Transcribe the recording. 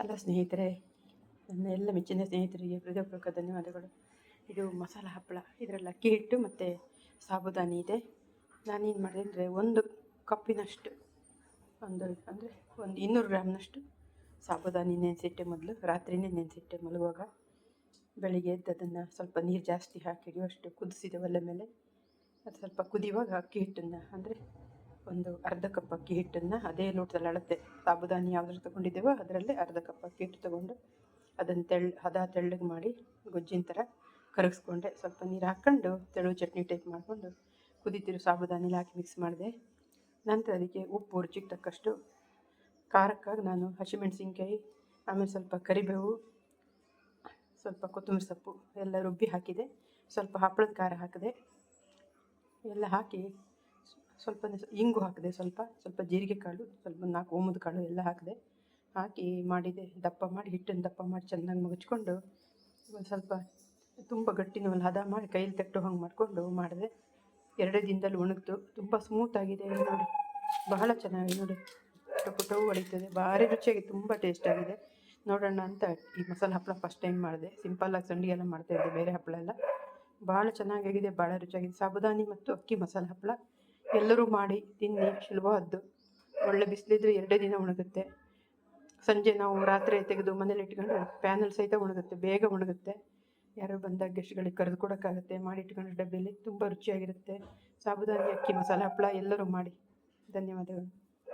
Hello ಸ್ನೇಹಿತರೆ, ನನ್ನ ಎಲ್ಲ ಮೆಚ್ಚಿನ ಸ್ನೇಹಿತರಿಗೆ ಹೃದಯಪೂರ್ವಕ ಧನ್ಯವಾದಗಳು. ಇದು ಮಸಾಲ ಹಪ್ಪಳ. ಇದರಲ್ಲಿ ಅಕ್ಕಿ ಹಿಟ್ಟು ಮತ್ತು ಸಾಬುದಾನಿ ಇದೆ. ನಾನೇನು ಮಾಡಿದೆ ಅಂದರೆ 1 ಕಪ್ಪಿನಷ್ಟು ಅಂದರೆ 200 ಗ್ರಾಮ್ನಷ್ಟು ಸಾಬುದಾನಿ ನೆನೆಸಿಟ್ಟೆ. ಮೊದಲು ರಾತ್ರಿಯೇ ನೆನೆಸಿಟ್ಟೆ. ಮಲಗುವಾಗ ಬೆಳಿಗ್ಗೆ ಎದ್ದು ಅದನ್ನು ಸ್ವಲ್ಪ ನೀರು ಜಾಸ್ತಿ ಹಾಕಿ ಹಿಡಿಯುವಷ್ಟು ಕುದಿಸಿದೆ ಒಲೆ ಮೇಲೆ. ಅದು ಸ್ವಲ್ಪ ಕುದಿಯುವಾಗ ಅಕ್ಕಿ ಹಿಟ್ಟನ್ನು ಅಂದರೆ ಅರ್ಧ ಕಪ್ ಅಕ್ಕಿ ಹಿಟ್ಟನ್ನು ಅದೇ ಲೋಟದಲ್ಲಿ ಅಳತೆ ಸಾಬುದಾನಿ ಯಾವ್ದು ತೊಗೊಂಡಿದ್ದೇವೋ ಅದರಲ್ಲೇ ಅರ್ಧ ಕಪ್ ಅಕ್ಕಿ ಹಿಟ್ಟು ತೊಗೊಂಡು ಅದನ್ನು ತೆಳ್ಳಗೆ ಮಾಡಿ ಗೊಜ್ಜಿನ ಥರ ಕರಗಿಸ್ಕೊಂಡೆ. ಸ್ವಲ್ಪ ನೀರು ಹಾಕ್ಕೊಂಡು ತೆಳು ಚಟ್ನಿ ಟೈಪ್ ಮಾಡಿಕೊಂಡು ಕುದಿತಿರೋ ಸಾಬುದಾನಿಲಿ ಹಾಕಿ ಮಿಕ್ಸ್ ಮಾಡಿದೆ. ನಂತರ ಅದಕ್ಕೆ ಉಪ್ಪು ರುಚಿಗೆ ತಕ್ಕಷ್ಟು, ಖಾರಕ್ಕಾಗಿ ನಾನು ಹಸಿಮೆಣಸಿನ್ಕಾಯಿ, ಆಮೇಲೆ ಸ್ವಲ್ಪ ಕರಿಬೇವು, ಸ್ವಲ್ಪ ಕೊತ್ತಂಬರಿ ಸೊಪ್ಪು ಎಲ್ಲ ರುಬ್ಬಿ ಹಾಕಿದೆ. ಸ್ವಲ್ಪ ಹಪ್ಪಳದ ಖಾರ ಹಾಕಿದೆ. ಎಲ್ಲ ಹಾಕಿ ಸ್ವಲ್ಪ ಇಂಗು ಹಾಕಿದೆ, ಸ್ವಲ್ಪ ಜೀರಿಗೆ ಕಾಳು, ಸ್ವಲ್ಪ 4 ಓಮದ ಕಾಳು ಎಲ್ಲ ಹಾಕಿ ಮಾಡಿದೆ. ಹಿಟ್ಟನ್ನು ದಪ್ಪ ಮಾಡಿ ಚೆನ್ನಾಗಿ ಮುಗಿಸ್ಕೊಂಡು ಒಂದು ಸ್ವಲ್ಪ ತುಂಬ ಗಟ್ಟಿನೂ ಹದ ಮಾಡಿ ಕೈಯಲ್ಲಿ ತಟ್ಟೋ ಹಂಗೆ ಮಾಡಿಕೊಂಡು ಮಾಡಿದೆ. 2 ದಿನದಲ್ಲಿ ಒಣಗಿತು. ತುಂಬ ಸ್ಮೂತಾಗಿದೆ ನೋಡಿ, ಬಹಳ ಚೆನ್ನಾಗಿ ನೋಡಿ, ಪುಟವು ಹೊಡಿತದೆ. ಭಾರಿ ರುಚಿಯಾಗಿ ತುಂಬ ಟೇಸ್ಟಾಗಿದೆ. ನೋಡೋಣ ಅಂತ ಈ ಮಸಾಲ ಹಪ್ಪಳ ಫಸ್ಟ್ ಟೈಮ್ ಮಾಡಿದೆ. ಸಿಂಪಲ್ಲಾಗಿ ಸಂಡಿಗೆ ಎಲ್ಲ ಮಾಡ್ತಾಯಿದ್ದೆ, ಬೇರೆ ಹಪ್ಪಳ ಎಲ್ಲ. ಭಾಳ ಚೆನ್ನಾಗಿದೆ, ಭಾಳ ರುಚಿಯಾಗಿದೆ. ಸಾಬುದಾನಿ ಮತ್ತು ಅಕ್ಕಿ ಮಸಾಲ ಹಪ್ಪಳ ಎಲ್ಲರೂ ಮಾಡಿ ತಿನ್ನಿ, ಸುಲಭವಾದ್ದು. ಒಳ್ಳೆ ಬಿಸಿಲಿದ್ರೆ 2 ದಿನ ಒಣಗುತ್ತೆ. ಸಂಜೆ ನಾವು ರಾತ್ರಿ ತೆಗೆದು ಮನೇಲಿ ಇಟ್ಕೊಂಡು ಪ್ಯಾನಲ್ಲಿ ಸಹಿತ ಒಣಗುತ್ತೆ, ಬೇಗ ಒಣಗುತ್ತೆ. ಯಾರು ಬಂದಾಗ ಗೆಸ್ಟ್ಗಳಿಗೆ ಕರೆದು ಕೊಡೋಕ್ಕಾಗುತ್ತೆ. ಮಾಡಿ ಇಟ್ಕೊಂಡು ಡಬ್ಬಿಯಲ್ಲಿ ತುಂಬ ರುಚಿಯಾಗಿರುತ್ತೆ. ಸಾಬುದಾನಿ ಅಕ್ಕಿ ಮಸಾಲ ಹಪ್ಪಳ ಎಲ್ಲರೂ ಮಾಡಿ. ಧನ್ಯವಾದಗಳು.